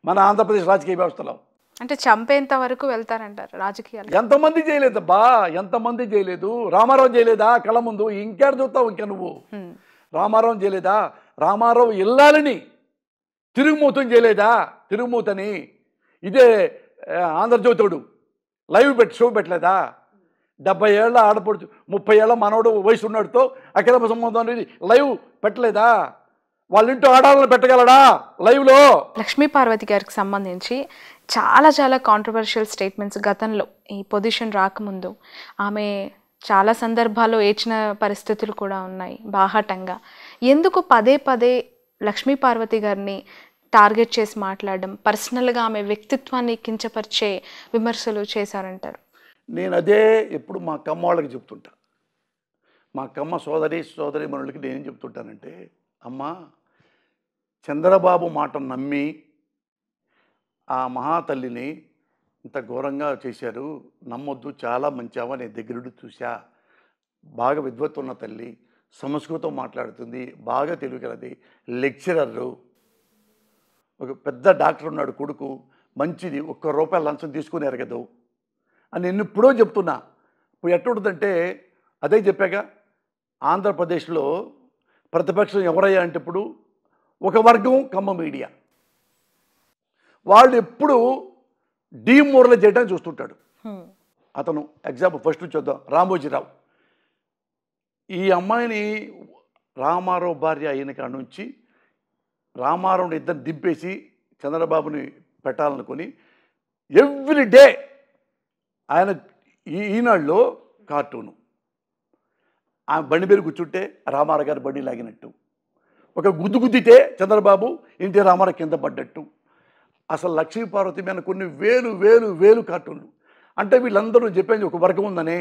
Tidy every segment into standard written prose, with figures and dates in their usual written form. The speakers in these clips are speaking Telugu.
మన ఆంధ్రప్రదేశ్ రాజకీయ వ్యవస్థలో. అంటే చంపేంత వరకు వెళ్తారంటారు రాజకీయాలు. ఎంతమంది చేయలేదబ్బా, ఎంతమంది చేయలేదు. రామారావు చేయలేదా కళ్ళ ముందు? ఇంకేడ చూస్తావు ఇంకా నువ్వు? రామారావు చేయలేదా? రామారావు ఇల్లాలని తిరుగుమూతం చేయలేదా? తిరుగుమూతని ఇదే ఆంధ్రజ్యోతుడు లైవ్ షో పెట్టలేదా? 70 ఏళ్ళ ఆడపడుచు 30 ఏళ్ళ మనోడు వయసు ఉన్నాడుతో అక్రమ సంబంధం అనేది లైవ్ పెట్టలేదా? వాళ్ళ ఇంట్లో ఆడాలని పెట్టగలడా లైవ్లో? లక్ష్మీ పార్వతి గారికి సంబంధించి చాలా చాలా కాంట్రవర్షియల్ స్టేట్మెంట్స్ గతంలో ఈ పొజిషన్ రాకముందు ఆమె చాలా సందర్భాల్లో ఏడ్చిన పరిస్థితులు కూడా ఉన్నాయి బాహాటంగా. ఎందుకు పదే పదే లక్ష్మీ పార్వతి గారిని టార్గెట్ చేసి మాట్లాడడం, పర్సనల్గా ఆమె వ్యక్తిత్వాన్ని కించపరిచే విమర్శలు చేశారంటారు? నేను అదే ఎప్పుడు మా కమ్మ వాళ్ళకి చెప్తుంటా. మా కమ్మ సోదరి మనులకి నేనేం చెప్తుంటానంటే, అమ్మా చంద్రబాబు మాట నమ్మి ఆ మహాతల్లిని ఇంత ఘోరంగా చేశారు, నమ్మొద్దు, చాలా మంచావా, నేను దగ్గరుండి చూసా. బాగా విద్వత్తున్న తల్లి, సంస్కృతం మాట్లాడుతుంది, బాగా తెలివిగలది, లెక్చరరు, ఒక పెద్ద డాక్టర్ ఉన్నాడు కొడుకు, మంచిది, ₹1 లంచం తీసుకుని ఎరగదు అని నేను ఎప్పుడో చెప్తున్నా. ఇప్పుడు ఎట్టుంటుందంటే అదే చెప్పాక, ఆంధ్రప్రదేశ్లో ప్రతిపక్షం ఎవరయ్యా అంటే ఇప్పుడు ఒక వర్గం కమ్మ మీడియా. వాళ్ళు ఎప్పుడు డీమోరలైజ్ చేయడానికి చూస్తుంటాడు. అతను ఎగ్జాంపుల్ ఫస్ట్ చూద్దాం, రామోజీరావు. ఈ అమ్మాయిని రామారావు భార్య అయిన కాడ నుంచి రామారావుని ఇద్దరు దింపేసి చంద్రబాబుని పెట్టాలనుకుని ఎవ్రీ డే ఆయన ఈనాడులో కార్టూను, ఆ బండి మీద కూర్చుంటే రామారావు గారు బండి లాగినట్టు, ఒక గుద్దితే చంద్రబాబు ఎన్టీ రామారావు కింద పడ్డట్టు. అసలు లక్ష్మీ పార్వతి మీద కొన్ని వేలు కార్టూన్లు. అంటే వీళ్ళందరూ చెప్పేది ఒక వర్గం ఉందనే,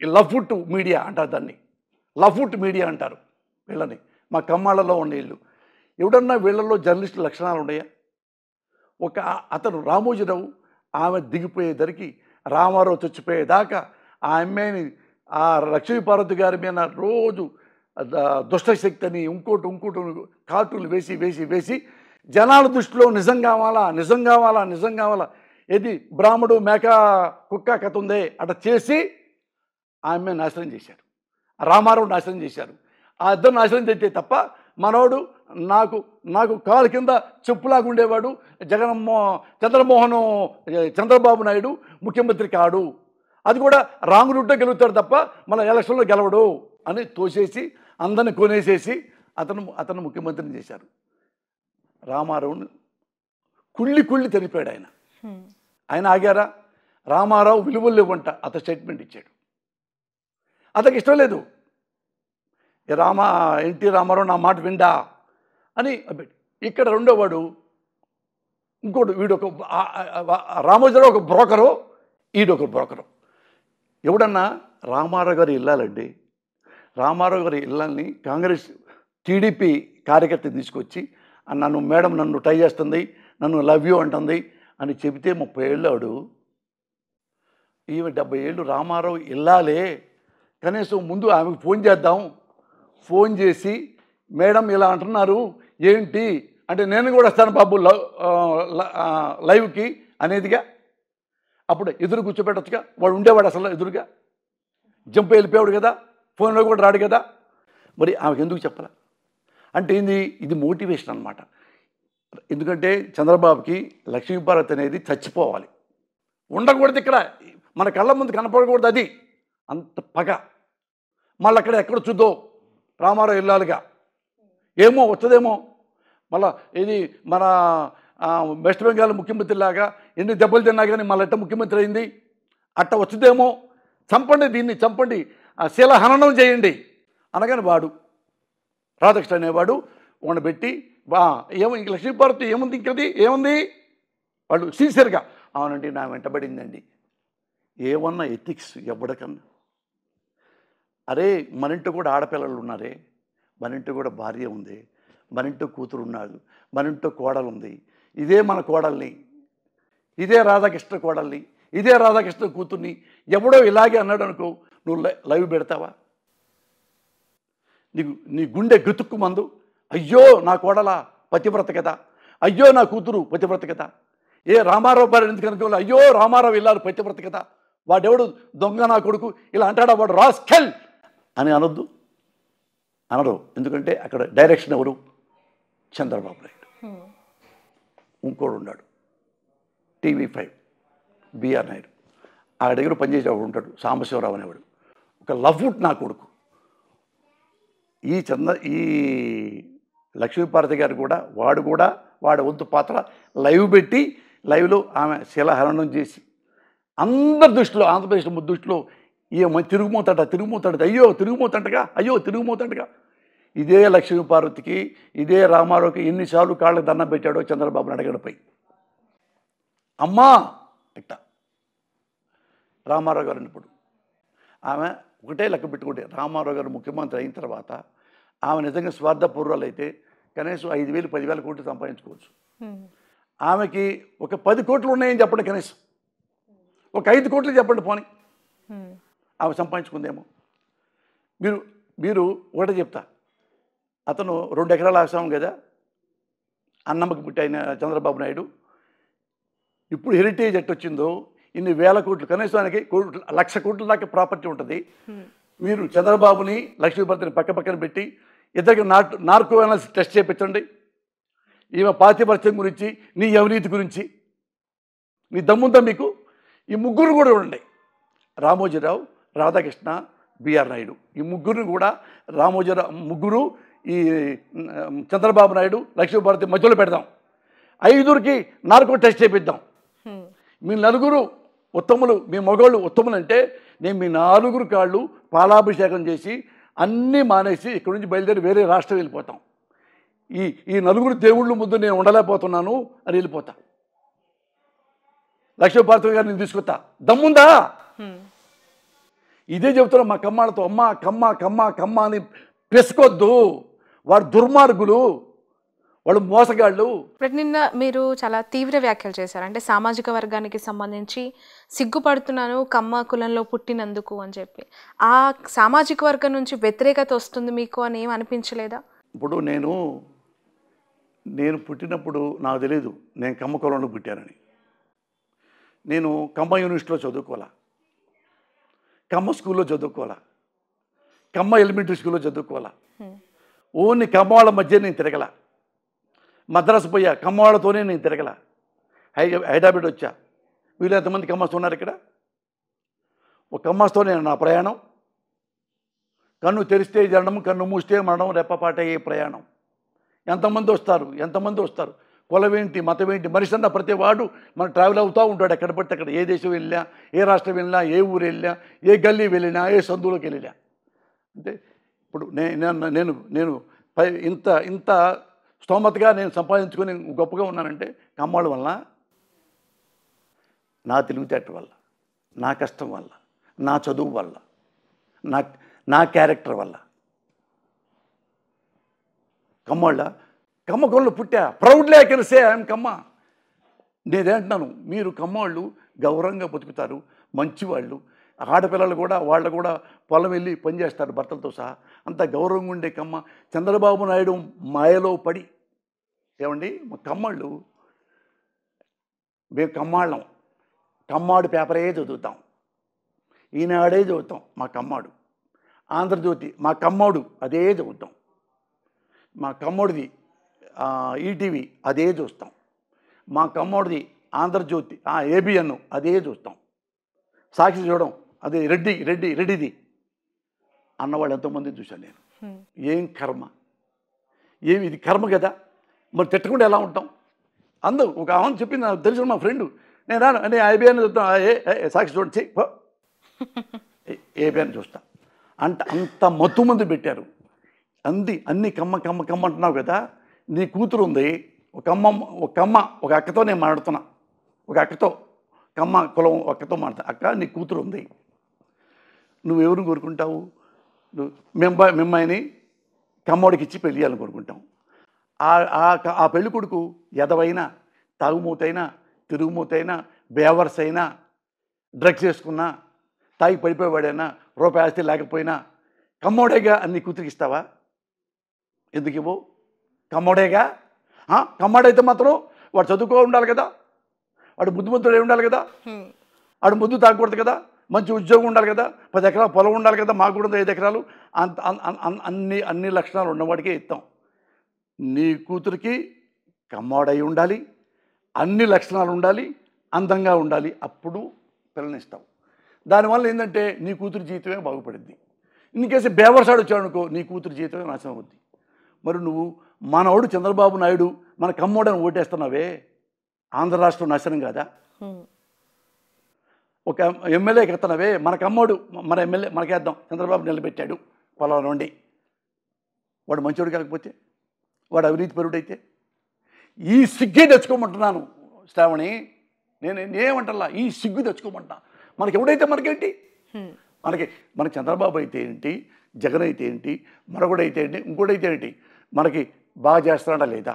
ఈ లఫుట్ మీడియా అంటారు దాన్ని, లఫుట్ మీడియా అంటారు వీళ్ళని. మా కమ్మాళ్ళలో ఉండే వీళ్ళు ఎవడన్నా వీళ్ళల్లో జర్నలిస్టు లక్షణాలు ఉన్నాయా? ఒక అతను రామోజీరావు ఆమె దిగిపోయేసరికి రామారావు చచ్చిపోయేదాకా ఆ అమ్మాయిని ఆ లక్ష్మీ పార్వతి గారి మీద రోజు దుష్టశక్తి అని ఇంకోటి కార్టూన్లు వేసి జనాల దృష్టిలో నిజం కావాలా ఏది బ్రాహ్మడు మేక కుక్క కథ ఉందే అట్లా చేసి ఆ అమ్మాయిని నాశనం చేశారు, రామారావు నాశనం చేశారు. ఆ ఇద్దరు నాశనం చేస్తే తప్ప మనోడు నాకు కాలు కింద చెప్పులాగా ఉండేవాడు చంద్రబాబు నాయుడు ముఖ్యమంత్రి కాడు, అది కూడా రాంగ్ రూట్లో గెలుగుతాడు తప్ప మన ఎలక్షన్లో గెలవడు అని తోసేసి అందరిని కొనేసేసి అతను ముఖ్యమంత్రిని చేశారు. రామారావుని కుళ్ళి తెలిపాడు ఆయన ఆగారా? రామారావు విలువలు లేవంట అతను స్టేట్మెంట్ ఇచ్చాడు. అతనికి ఇష్టం లేదు, ఎన్టీ రామారావు నా మాట విండా అని. ఇక్కడ రెండోవాడు ఇంకోటి, వీడొక రామోజీరావు ఒక బ్రోకరు, ఈడొక బ్రోకరు. ఎవడన్నా రామారావు గారి ఇల్లాలండి, రామారావు గారి ఇళ్ళని కాంగ్రెస్ టీడీపీ కార్యకర్త తీసుకొచ్చి నన్ను ట్రై చేస్తుంది, నన్ను లవ్ యూ అంటుంది అని చెబితే 30 ఏళ్ళు ఆడు, ఈమె 70 ఏళ్ళు రామారావు ఇల్లాలే. కనీసం ముందు ఆమెకు ఫోన్ చేసి మేడం ఇలా అంటున్నారు ఏంటి అంటే, నేను కూడా వస్తాను బాబు లైవ్కి అనేదిగా. అప్పుడు ఎదురు కూర్చోబెట్టచ్చుగా, వాడు ఉండేవాడు అసలు ఎదురుగా, జంప్ వెళ్ళిపోయాడు కదా, ఫోన్లో కూడా రాడు కదా. మరి ఆమెకు ఎందుకు చెప్పాల అంటే ఇది మోటివేషన్ అనమాట. ఎందుకంటే చంద్రబాబుకి లక్ష్మీపార్వతి అనేది చచ్చిపోవాలి, ఉండకూడదు, ఇక్కడ మన కళ్ళ ముందు కనపడకూడదు, అది అంత పగ. మళ్ళీ అక్కడ ఎక్కడ చూద్దో రామారావు వెళ్ళాలిగా, ఏమో వస్తుందేమో మళ్ళా. ఇది మన వెస్ట్ బెంగాల్ ముఖ్యమంత్రి లాగా ఎన్ని దెబ్బలు తిన్నా కానీ మళ్ళీ ఎట్ట ముఖ్యమంత్రి అయింది, అట్ట వచ్చుదేమో, దీన్ని చంపండి, శిలహననం చేయండి అనగానే వాడు రాధాకృష్ణ అనేవాడు వాడిని పెట్టి ఇంక లక్ష్మీపార్వతి ఏముంది, ఇంకది ఏముంది, వాళ్ళు సిన్సియర్గా అవునండి నా వెంటబడిందండి. ఏమన్నా ఎథిక్స్ ఎవడకన్నా? అరే మన ఇంట్లో కూడా ఆడపిల్లలు ఉన్నారే, మన ఇంట్లో కూడా భార్య ఉంది, మన ఇంట్లో కూతురు ఉన్నాడు, మన ఇంట్లో కోడలు ఉంది. ఇదే మన కోడల్ని, ఇదే రాధాకృష్ణ కోడల్ని, ఇదే రాధాకృష్ణ కూతుర్ని ఎవడో ఇలాగే అన్నాడు అనుకో, నువ్వు లైవ్ పెడతావా? నీ గుండె గతుక్కు మందు, అయ్యో నా కోడల పతివ్రత కదా అయ్యో నా కూతురు పతివ్రత కదా. ఏ రామారావు భార్య ఎందుకు అనుకోవాలి, అయ్యో రామారావు ఇల్లాలు పతివ్రత కదా, వాడెవడు దొంగ నా కొడుకు ఇలా అంటాడా, వాడు రాస్కెల్ అని అనొద్దు, అనరు. ఎందుకంటే అక్కడ డైరెక్షన్ ఎవరు, చంద్రబాబు నాయుడు. ఇంకోడు ఉన్నాడు TV5 బిఆర్ నాయుడు, ఆ దగ్గర పనిచేసేవాడు ఉంటాడు సాంబశివరావు అనేవాడు, ఒక లవ్వుట్ నా కొడుకు. ఈ లక్ష్మీపార్వతి గారు కూడా వాడి వంతు పాత్ర లైవ్ పెట్టి, లైవ్లో ఆమె శిలాహరణం చేసి అందరి దృష్టిలో, ఆంధ్రప్రదేశ్ దృష్టిలో ఈమె తిరుగుమోతాడు, అయ్యో తిరుగుమోతాడుగా. ఇదే లక్ష్మీపార్వతికి, ఇదే రామారావుకి ఎన్నిసార్లు కాళ్ళకి దండం పెట్టాడో చంద్రబాబు నాయుడు గడపై. అమ్మా ఇట్ట రామారావు గారు అన్నప్పుడు ఆమె ఒకటే లెక్క పెట్టుకుంటే, రామారావు గారు ముఖ్యమంత్రి అయిన తర్వాత ఆమె నిజంగా స్వార్థపూర్వాలు అయితే కనీసం 5,000 10,000 కోట్లు సంపాదించుకోవచ్చు. ఆమెకి ఒక 10 కోట్లు ఉన్నాయని చెప్పండి, కనీసం ఒక 5 కోట్లు చెప్పండి పోనీ, ఆమె సంపాదించుకుందేమో. మీరు ఒకటే చెప్తా, అతను 2 ఎకరాల ఆసాం కదా అన్నమ్మకి పుట్టి అయిన చంద్రబాబు నాయుడు. ఇప్పుడు హెరిటేజ్ ఎట్టు వచ్చిందో ఇన్ని వేల కోట్లు, కనీసం ఆయనకి 1,00,000 కోట్ల దాకా ప్రాపర్టీ ఉంటుంది. మీరు చంద్రబాబుని లక్ష్మీపతిని పక్కన పెట్టి ఇద్దరికి నార్కో అనాలిసిస్ టెస్ట్ చేయించండి. ఈమె పాతిపత్యం గురించి, నీ అవినీతి గురించి నీ దమ్ముందా మీకు? ఈ ముగ్గురు కూడా ఉండండి, రామోజీరావు, రాధాకృష్ణ, బిఆర్ నాయుడు. ఈ ముగ్గురిని కూడా ముగ్గురు ఈ చంద్రబాబు నాయుడు, లక్ష్మీపార్వతి మధ్యలో పెడదాం. 5కి నార్కో టెస్ట్ చేపిద్దాం. మీ 4 ఉత్తములు, మీ మగవాళ్ళు ఉత్తములు అంటే నేను మీ 4 కాళ్ళు పాలాభిషేకం చేసి అన్నీ మానేసి ఇక్కడి నుంచి బయలుదేరి వేరే రాష్ట్రం వెళ్ళిపోతాం. ఈ 4 దేవుళ్ళు ముందు నేను ఉండలేకపోతున్నాను అని వెళ్ళిపోతా. లక్ష్మీపార్వతి గారిని తీసుకొస్తా, దమ్ముందా? ఇదే చెబుతున్నా మా కమ్మాళ్ళతో, అమ్మ కమ్మ అని పెసుకొద్దు. వాడు దుర్మార్గులు, వాళ్ళు మోసగాళ్ళు. ఇప్పుడు నిన్న మీరు చాలా తీవ్ర వ్యాఖ్యలు చేశారు. అంటే సామాజిక వర్గానికి సంబంధించి సిగ్గుపడుతున్నాను కమ్మ కులంలో పుట్టినందుకు అని చెప్పి. ఆ సామాజిక వర్గం నుంచి వ్యతిరేకత వస్తుంది మీకు అని ఏం అనిపించలేదా? ఇప్పుడు నేను పుట్టినప్పుడు నాకు తెలియదు నేను కమ్మ కులంలో పుట్టానని. నేను కమ్మ యూనివర్సిటీలో చదువుకోవాలా, కమ్మ స్కూల్లో చదువుకోవాలా, కమ్మ ఎలిమెంటరీ స్కూల్లో చదువుకోవాలా. ఓన్లీ కమ్మ వాళ్ళ మధ్య నేను తిరగల. మద్రాసు పోయా, కమ్మవాళ్ళతోనే నేను తిరగల. హైదరాబాద్ వచ్చా, వీళ్ళు ఎంతమంది కమ్మస్తూ ఉన్నారు ఇక్కడ. ఒక కమ్మస్తోనే నా ప్రయాణం. కన్ను తెరిస్తే జరడం, కన్ను మూస్తే మరణం, రెప్పపాటే ప్రయాణం. ఎంతమంది వస్తారు, కులమేంటి, మతమేంటి, మనిషి అన్న ప్రతి వాడు మన ట్రావెల్ అవుతూ ఉంటాడు. ఎక్కడ పడితే అక్కడ, ఏ దేశం వెళ్ళినా, ఏ రాష్ట్రం వెళ్ళినా, ఏ ఊరు వెళ్ళినా, ఏ గల్లీ వెళ్ళినా, ఏ సందులోకి వెళ్ళినా. అంటే ఇప్పుడు నేను ఇంత స్తోమతగా నేను సంపాదించుకొని గొప్పగా ఉన్నానంటే కమ్మాళ్ళ వల్ల, నా తెలివితేట వల్ల, నా కష్టం వల్ల, నా చదువు వల్ల, నా క్యారెక్టర్ వల్ల. కమ్మాళ్ళ కమ్మ కులంలో పుట్టా, proudly I can say I'm Kamma. నేనేంటున్నాను, మీరు కమ్మవాళ్ళు గౌరవంగా బతుకుతారు, మంచివాళ్ళు. ఆడపిల్లలు కూడా వాళ్ళు కూడా పొలం వెళ్ళి పనిచేస్తారు భర్తలతో సహా. అంత గౌరవంగా ఉండే కమ్మ చంద్రబాబు నాయుడు మాయలో పడి, ఏమండి మా కమ్మాళ్ళు, మేము కమ్మాళ్ళం, కమ్మాడు పేపరే చదువుతాం, ఈనాడే చదువుతాం. మా కమ్మాడు ఆంధ్రజ్యోతి, మా కమ్మోడు అదే చదువుతాం. మా కమ్మోడిది ఈటీవీ అదే చూస్తాం. మా కమ్మోడిది ఆంధ్రజ్యోతి ఏబిఎన్ అదే చూస్తాం. సాక్షి చూడడం అదే రెడ్డిది అన్నవాళ్ళు ఎంతోమంది చూశాను నేను. ఏం కర్మ, ఇది కర్మ కదా. మరి తిట్టకుండా ఎలా ఉంటాం? అందరూ ఒక ఆమె చెప్పింది, నాకు తెలిసిన మా ఫ్రెండు, నేను రాను అని ఏబిఎన్ చూస్తాం, సాక్షి చూడండి, ఏబిఎన్ చూస్తా అంత మత్తు మంది పెట్టారు. అన్ని కమ్మ అంటున్నావు కదా. నీ కూతురు ఉంది, ఒక అక్కతో నేను మాట్లాడుతున్నా, ఒక అక్కతో, కమ్మ కులం అక్కతో మాట్లాడుతా. అక్క, నీ కూతురు ఉంది, నువ్వెవరిని కోరుకుంటావు? మిమ్మాయిని కమ్మోడికి ఇచ్చి పెళ్ళి చేయాలని కోరుకుంటాం. ఆ పెళ్లి కొడుకు ఎదవైనా, తాగుమూతైనా, తిరుగుమూతైనా, బేవర్స్ అయినా, డ్రగ్స్ వేసుకున్నా, తాగి పడిపోయేవాడైనా, రూపాయి ఆస్తి లేకపోయినా కమ్మోడేగా అన్ని కూతురికి ఇస్తావా? ఎందుకు ఇవ్వవు? కమ్మోడేగా. కమ్మాడైతే మాత్రం వాడు చదువుకో ఉండాలి కదా, వాడు ముద్దుముద్దుడు అయి ఉండాలి కదా, వాడు ముద్దు తాగకూడదు కదా, మంచి ఉద్యోగం ఉండాలి కదా, 10 ఎకరాల పొలం ఉండాలి కదా, మాకు కూడా 5 ఎకరాలు, అన్ని లక్షణాలు ఉన్నవాడికే ఇస్తాం. నీ కూతురికి కమ్మాడై ఉండాలి, అన్ని లక్షణాలు ఉండాలి, అందంగా ఉండాలి, అప్పుడు పిల్లనిస్తావు. దానివల్ల ఏంటంటే నీ కూతురు జీవితమే బాగుపడింది. ఇన్కేసి బేవర్సాడు వచ్చాడు అనుకో, నీ కూతురు జీవితమే నాశనం అవుద్ది. మరి నువ్వు మనవాడు చంద్రబాబు నాయుడు మన కమ్మోడని ఓటేస్తున్నావే, ఆంధ్ర రాష్ట్రం నాశనం కాదా? ఒక ఎమ్మెల్యేకి ఎత్తున్నావే, మన కమ్మోడు మన ఎమ్మెల్యే మనకేద్దాం, చంద్రబాబు నిలబెట్టాడు పొలం నుండి, వాడు మంచోడు కాకపోతే, వాడు అవినీతి పరుడైతే, ఈ సిగ్గే తెచ్చుకోమంటున్నాను శ్రావణి. నేనేమంటల్లా, ఈ సిగ్గు తెచ్చుకోమంటున్నా. మనకి ఎవడైతే మనకేంటి, మన చంద్రబాబు అయితే ఏంటి, జగన్ అయితే ఏంటి, మరొకడైతే ఏంటి, ఇంకోటైతే ఏంటి, మనకి బాగా చేస్తున్నాడా లేదా,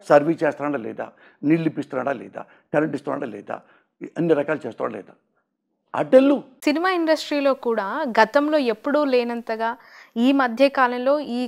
సర్వీస్ చేస్తున్నాడా లేదా, నీళ్ళు ఇప్పిస్తున్నాడా లేదా, కరెంట్ ఇస్తున్నాడా లేదా, అన్ని రకాలు చేస్తున్నాడా లేదా, అడ్డెళ్ళు. సినిమా ఇండస్ట్రీలో కూడా గతంలో ఎప్పుడూ లేనంతగా ఈ మధ్య కాలంలో ఈ